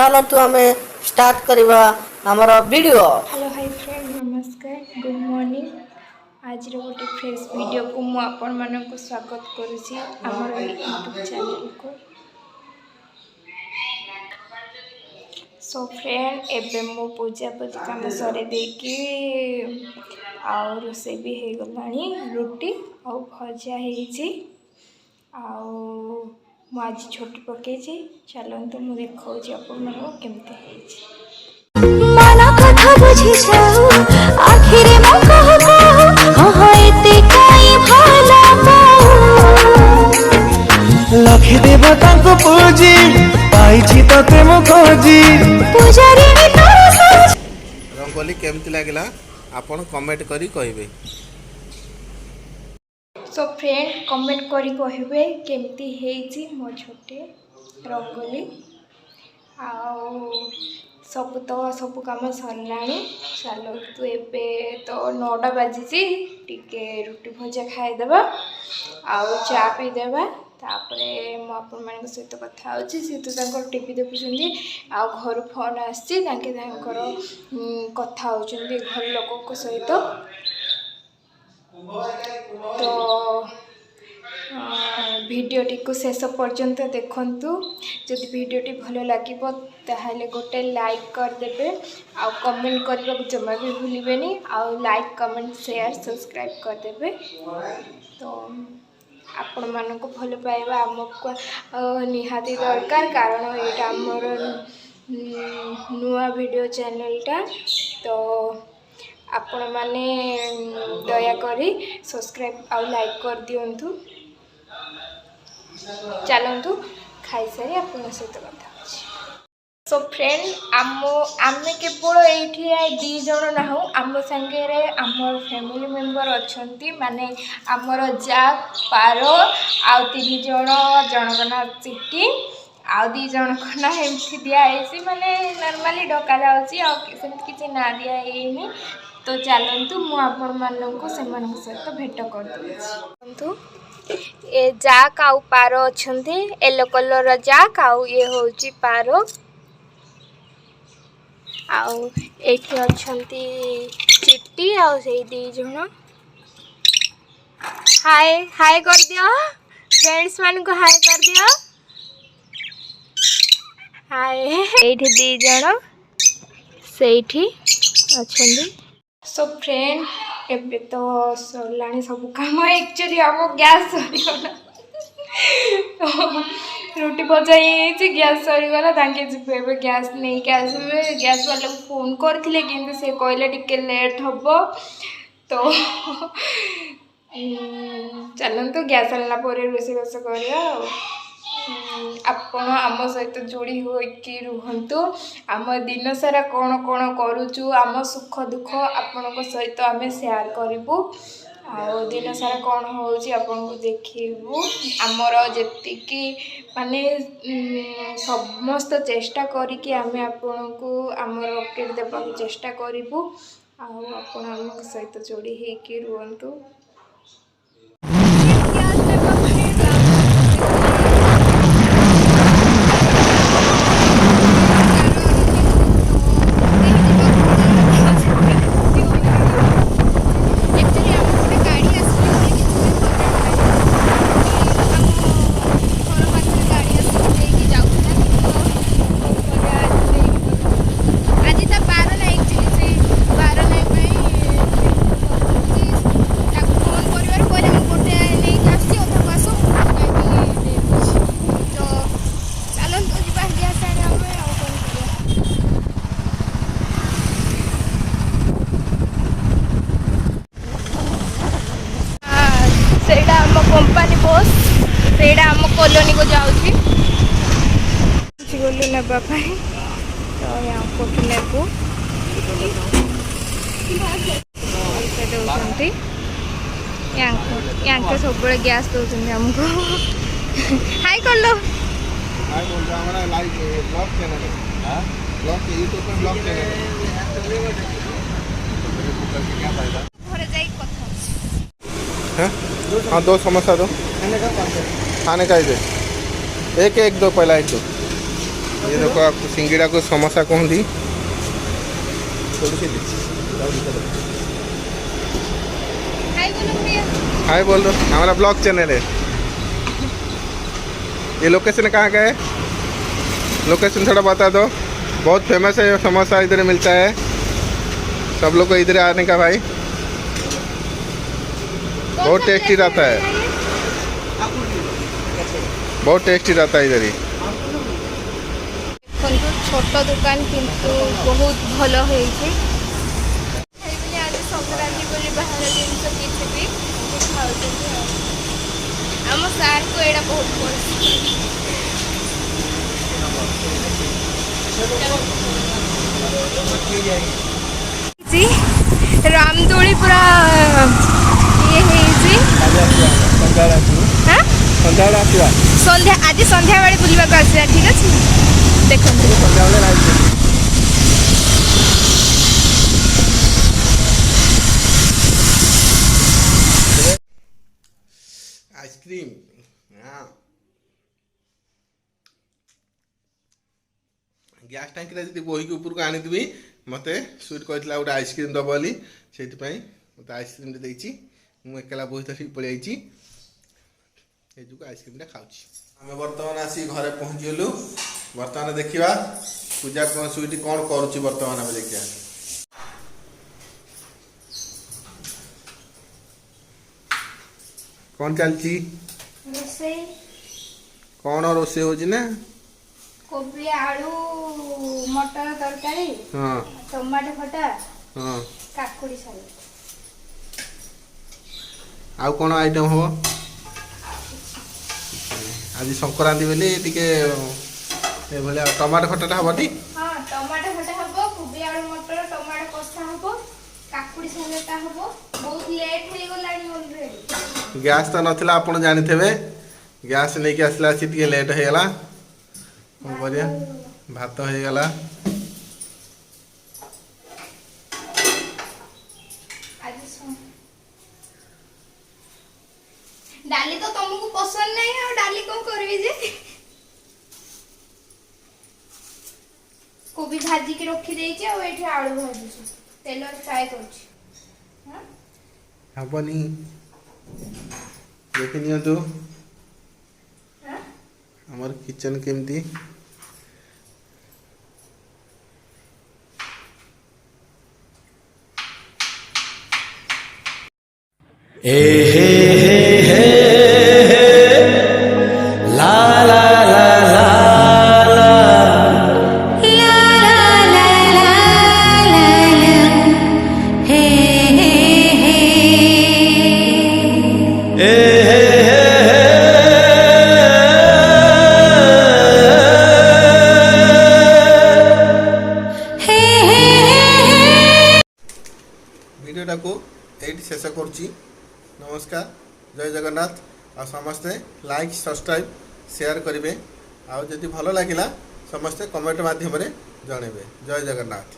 चलतु आम स्टार्ट करवा आमर वीडियो। हेलो हाय फ्रेंड नमस्कार गुड मॉर्निंग। आज गोटे फ्रेश वीडियो को मु आपण मानक स्वागत करुच्ची आमर यूट्यूब चैनल को। सो फ्रेंड एबे मो पूजा पूजा काम सरे देकी आउ रोसे भी हो गलानी रुटी आउ भजा होईची आउ मु आज छोटी पकई चलते मु देखा आपण मानक केमती होईची। मन कथा बुझी जाऊ आखिरे मो कहू कह एते काई भला पाऊ लखि देवता को पूजी पाइछि तते मो खोजी पूजारी तोर साज रंगोली केमती लागला आपण कमेंट करी कहबे। सो फ्रेंड कमेंट करी कहबे केमती हेची मो छोटे रंगोली आउ सब कम सरला। चलो तू एबे तो 9टा बाजी टिके रुटी भजा खाईदेवा आउ चा पीदेवा तापरे मु आपण मान सहित कथा होची सी तो टीवी देखुछंदी आ घर फोन आसी कथा होचंदी घर लोक सहित। तो वीडियोटी को शेष पर्यंत देखंतु जदि वीडियोटी भल लगे ताहले गोटे लाइक करदेवे आउ कमेंट करने को जमा भी भूलिबेनी आउ लाइक कमेंट शेयर सब्सक्राइब करदेवे। तो आपण मानक भल पाइबा आमको निहाती दरकार कारण ये आमर नुआ वीडियो चैनलटा। तो आपण माने दया करी सब्सक्राइब आउ लाइक कर दियंतु। चलतु खाई सारी अपन सहित कथा। सो फ्रेंड आमे केवल ये दी जन ना आम सांगे आमर फैमिली मेंबर अच्छा माने आमर जा पार आउ 3 जन जनक ना चिट्टी आउ 2 जनक ना एमती दिखाई माने नॉर्मली डका जाऊँगी किसी ना दिखाई। तो चलतु मुझे सहित भेट कर ए जाक आउ पार अच्छा येलो कलर जाक आउ ये हूँ पार आउ एठी अच्छंती चिट्टी आउ से 2 जन। हाय हाय कर दियो फ्रेंड्स मान को हाय कर दियो हाय। एठी 2 जन सेठी अच्छंती। सो फ्रेंड एबे तो सरलाणी सब काम एक्चुअली आम गैस सरीगला रुटी भजा गैस सरीगला गैस नहीं गैस वाले फोन करथिले किंतु से कहले टिके लेट हम। तो चलतु गैस आनला रोसे बास कर आपण आम सहित जोड़ी होइकी रुहंतु। आम दिन सारा कौन कौन करुचु आम सुख दुख आपण सहित आम शेयर करूँ आ दिन सारा कौन होची आपन को देखिबू। आमर जेतिकी माने समस्त चेष्टा करिकी आमे आपन को आमर अपडेट देबा चेष्टा करूँ आ आपण आम सहित जोड़ी होइकी रुहंतु। कंपनी बस से आम कॉलोनी को जाऊँगी गलु नापी तो यहाँ कोठू नेबू यहाँ सब गैस दौरान आमको हाई कर लो हाँ 2 समोसा दो खाने का दे एक एक दो पहला एक दो ये देखो आप सिंगिड़ा को समोसा कहती हाय बोल दो हमारा ब्लॉग चैनल है। ये लोकेशन कहाँ का है? लोकेशन थोड़ा बता दो। बहुत फेमस है समोसा, इधर मिलता है, सब लोग को इधर आने का भाई। बहुत टेस्टी रहता है, बहुत टेस्टी रहता है इधर ही। छोट दुकान किंतु बहुत भल हो आज संक्रांति बोली बाहर जिनस किसी भी खाऊ आम सार को एटा बहुत रामदोली पूरा ये संध्या आज संध्या बेले बुलवाक आसला। ठीक अच्छे देखो आइसक्रीम गैस टैंक जी बोहिक ऊपर को आनी मत स्वीट कहला गोटे आइसक्रीम दब बोली से मत आइसक्रीम देती मुझे बोही धरिकी पलि जो आइसक्रीम खाऊँ। आम बर्तमान आसी घरे पहुँचीगलु। बर्तमान देखा पूजा कौन स्वीट कौन करुच्ची बर्तमान आम देखा। कौन चलती कौन रोसे हो कोबी आलू मटर तरकारी हाँ टमाटो खटा हाँ काकुड़ी सालाड आउ कौन आइटम हो आज संक्रांति बेले टिके भाया टमाटो खटाटा हम टी। हाँ टमाटो खटा हम कोबी आलू मटर टमाटो कषा हम काकुड़ी सालाडटा हम बहुत लेट हो गलानी ऑलरेडी। गैस तो नथिला आपण जानि थेबे गैस लेके आसला सी टिके लेट हो गला कौन करिया भात हो गला। डाली तो तुमको पसंद नहीं है और डाली कौन करबी जे कोबी भाजी के रखी देइचे और एठी आलू भाजी तेल फ्राई करछि। हां हबनी देखि नियो तो हां हमर किचन केमती ए हे ला ला ला ला ला ला ला ला ला हे हे ए वीडियोटा को एटी शेष करुच्ची। नमस्कार जय जगन्नाथ आ समस्ते लाइक सब्सक्राइब शेयर करेंगे। आउ जदि भल लगिला समस्ते कमेंट माध्यम जनइबे। जय जगन्नाथ।